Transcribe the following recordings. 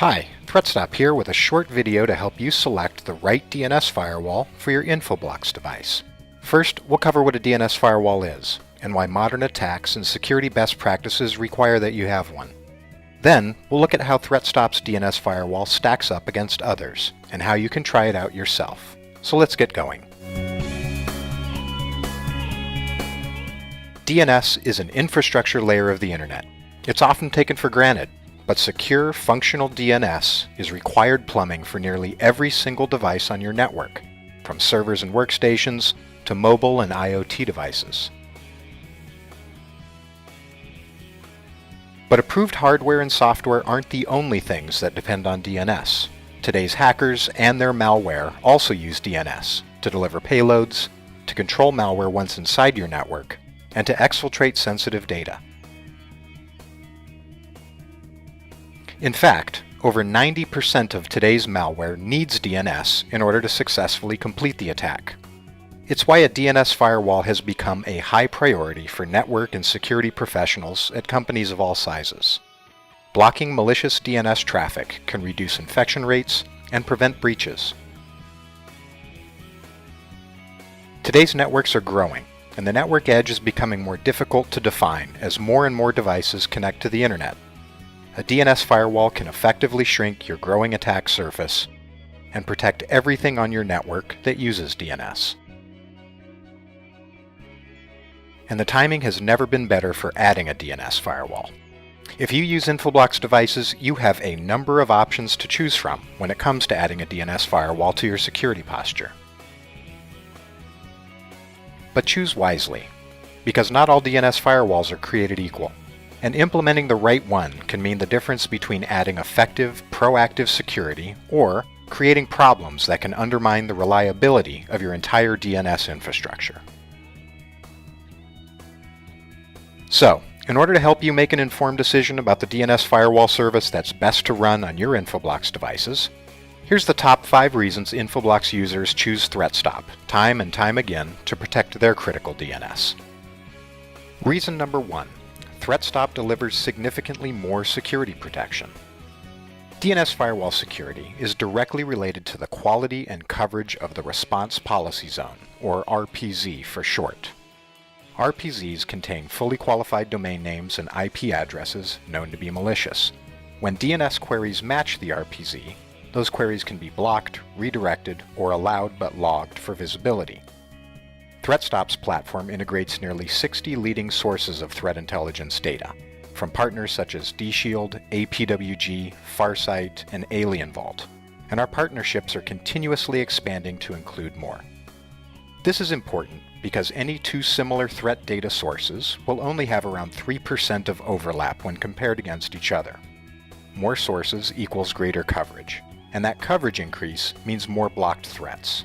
Hi, ThreatStop here with a short video to help you select the right DNS firewall for your Infoblox device. First, we'll cover what a DNS firewall is, and why modern attacks and security best practices require that you have one. Then, we'll look at how ThreatStop's DNS firewall stacks up against others, and how you can try it out yourself. So let's get going. DNS is an infrastructure layer of the internet. It's often taken for granted, but secure, functional DNS is required plumbing for nearly every single device on your network, from servers and workstations to mobile and IoT devices. But approved hardware and software aren't the only things that depend on DNS. Today's hackers and their malware also use DNS to deliver payloads, to control malware once inside your network, and to exfiltrate sensitive data. In fact, over 90% of today's malware needs DNS in order to successfully complete the attack. It's why a DNS firewall has become a high priority for network and security professionals at companies of all sizes. Blocking malicious DNS traffic can reduce infection rates and prevent breaches. Today's networks are growing, and the network edge is becoming more difficult to define as more and more devices connect to the internet. A DNS firewall can effectively shrink your growing attack surface and protect everything on your network that uses DNS. And the timing has never been better for adding a DNS firewall. If you use Infoblox devices, you have a number of options to choose from when it comes to adding a DNS firewall to your security posture. But choose wisely, because not all DNS firewalls are created equal. And implementing the right one can mean the difference between adding effective, proactive security or creating problems that can undermine the reliability of your entire DNS infrastructure. So, in order to help you make an informed decision about the DNS firewall service that's best to run on your Infoblox devices, here's the top 5 reasons Infoblox users choose ThreatStop time and time again to protect their critical DNS. Reason number 1. ThreatStop delivers significantly more security protection. DNS firewall security is directly related to the quality and coverage of the response policy zone, or RPZ for short. RPZs contain fully qualified domain names and IP addresses known to be malicious. When DNS queries match the RPZ, those queries can be blocked, redirected, or allowed but logged for visibility. ThreatStop's platform integrates nearly 60 leading sources of threat intelligence data, from partners such as DShield, APWG, Farsight, and AlienVault, and our partnerships are continuously expanding to include more. This is important because any two similar threat data sources will only have around 3% of overlap when compared against each other. More sources equals greater coverage, and that coverage increase means more blocked threats.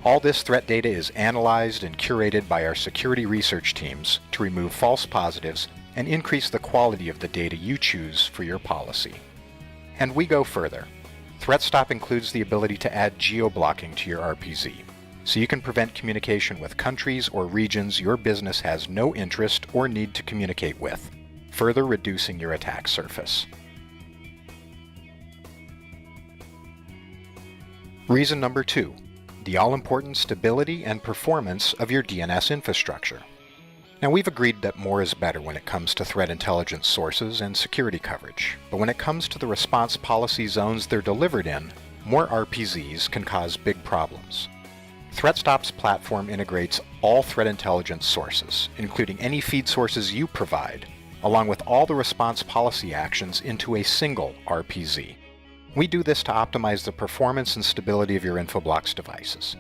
All this threat data is analyzed and curated by our security research teams to remove false positives and increase the quality of the data you choose for your policy. And we go further. ThreatStop includes the ability to add geo-blocking to your RPZ, so you can prevent communication with countries or regions your business has no interest or need to communicate with, further reducing your attack surface. Reason number 2. The all-important stability and performance of your DNS infrastructure. Now, we've agreed that more is better when it comes to threat intelligence sources and security coverage, but when it comes to the response policy zones they're delivered in, more RPZs can cause big problems. ThreatStop's platform integrates all threat intelligence sources, including any feed sources you provide, along with all the response policy actions into a single RPZ. We do this to optimize the performance and stability of your Infoblox devices.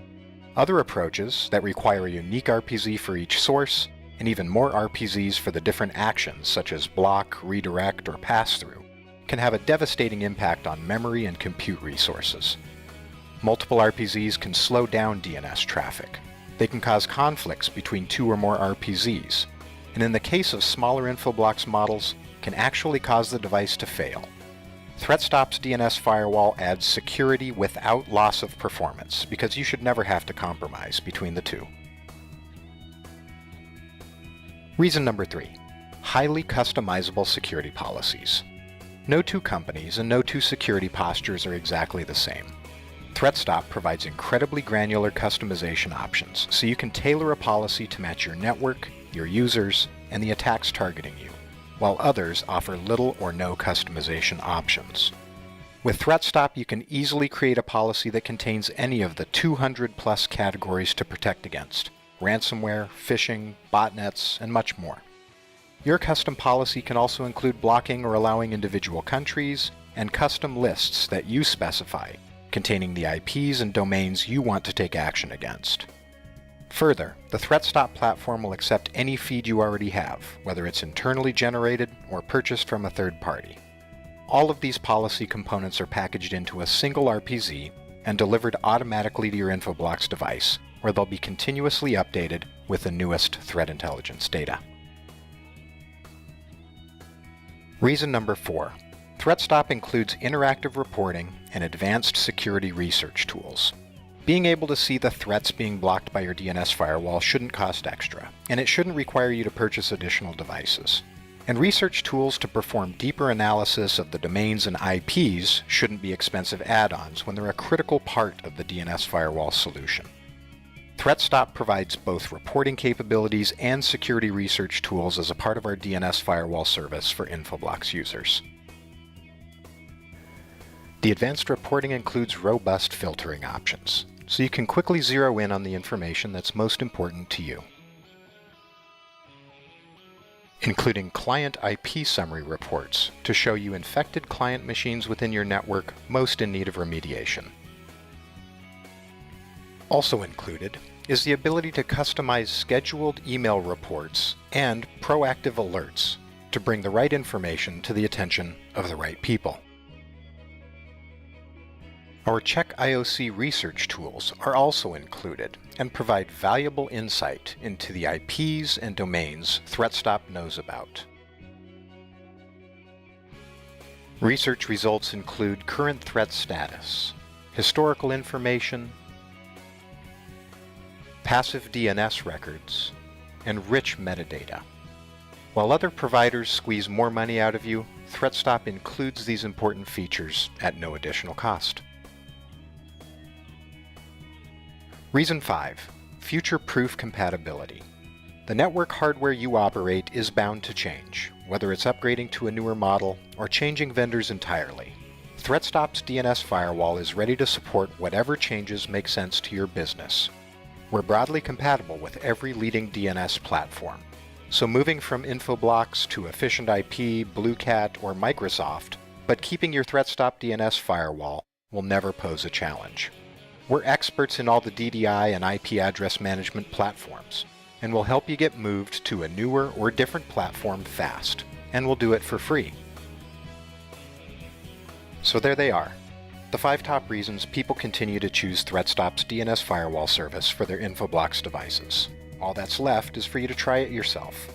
Other approaches that require a unique RPZ for each source, and even more RPZs for the different actions such as block, redirect, or pass-through, can have a devastating impact on memory and compute resources. Multiple RPZs can slow down DNS traffic. They can cause conflicts between 2 or more RPZs, and in the case of smaller Infoblox models, can actually cause the device to fail. ThreatStop's DNS firewall adds security without loss of performance, because you should never have to compromise between the two. Reason number 3. Highly customizable security policies. No two companies and no two security postures are exactly the same. ThreatStop provides incredibly granular customization options, so you can tailor a policy to match your network, your users, and the attacks targeting you, while others offer little or no customization options. With ThreatStop, you can easily create a policy that contains any of the 200+ categories to protect against: ransomware, phishing, botnets, and much more. Your custom policy can also include blocking or allowing individual countries and custom lists that you specify, containing the IPs and domains you want to take action against. Further, the ThreatStop platform will accept any feed you already have, whether it's internally generated or purchased from a third party. All of these policy components are packaged into a single RPZ and delivered automatically to your Infoblox device, where they'll be continuously updated with the newest threat intelligence data. Reason number 4. ThreatStop includes interactive reporting and advanced security research tools. Being able to see the threats being blocked by your DNS firewall shouldn't cost extra, and it shouldn't require you to purchase additional devices. And research tools to perform deeper analysis of the domains and IPs shouldn't be expensive add-ons when they're a critical part of the DNS firewall solution. ThreatStop provides both reporting capabilities and security research tools as a part of our DNS firewall service for Infoblox users. The advanced reporting includes robust filtering options, so you can quickly zero in on the information that's most important to you, including client IP summary reports to show you infected client machines within your network most in need of remediation. Also included is the ability to customize scheduled email reports and proactive alerts to bring the right information to the attention of the right people. Our Check IOC research tools are also included and provide valuable insight into the IPs and domains ThreatStop knows about. Research results include current threat status, historical information, passive DNS records, and rich metadata. While other providers squeeze more money out of you, ThreatStop includes these important features at no additional cost. Reason 5. Future-proof compatibility. The network hardware you operate is bound to change, whether it's upgrading to a newer model or changing vendors entirely. ThreatStop's DNS firewall is ready to support whatever changes make sense to your business. We're broadly compatible with every leading DNS platform, so moving from Infoblox to Efficient IP, BlueCat, or Microsoft, but keeping your ThreatStop DNS firewall will never pose a challenge. We're experts in all the DDI and IP address management platforms, and will help you get moved to a newer or different platform fast, and we'll do it for free. So there they are, the 5 top reasons people continue to choose ThreatStop's DNS firewall service for their Infoblox devices. All that's left is for you to try it yourself.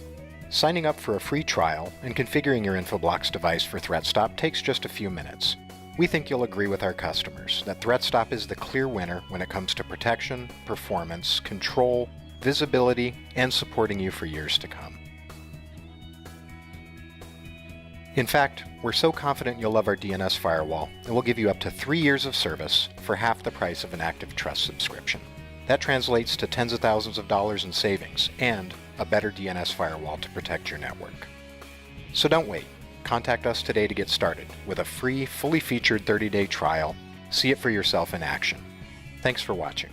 Signing up for a free trial and configuring your Infoblox device for ThreatStop takes just a few minutes. We think you'll agree with our customers that ThreatStop is the clear winner when it comes to protection, performance, control, visibility, and supporting you for years to come. In fact, we're so confident you'll love our DNS firewall that we'll give you up to 3 years of service for half the price of an Active Trust subscription. That translates to tens of thousands of dollars in savings and a better DNS firewall to protect your network. So don't wait. Contact us today to get started with a free, fully featured 30-day trial. See it for yourself in action. Thanks for watching.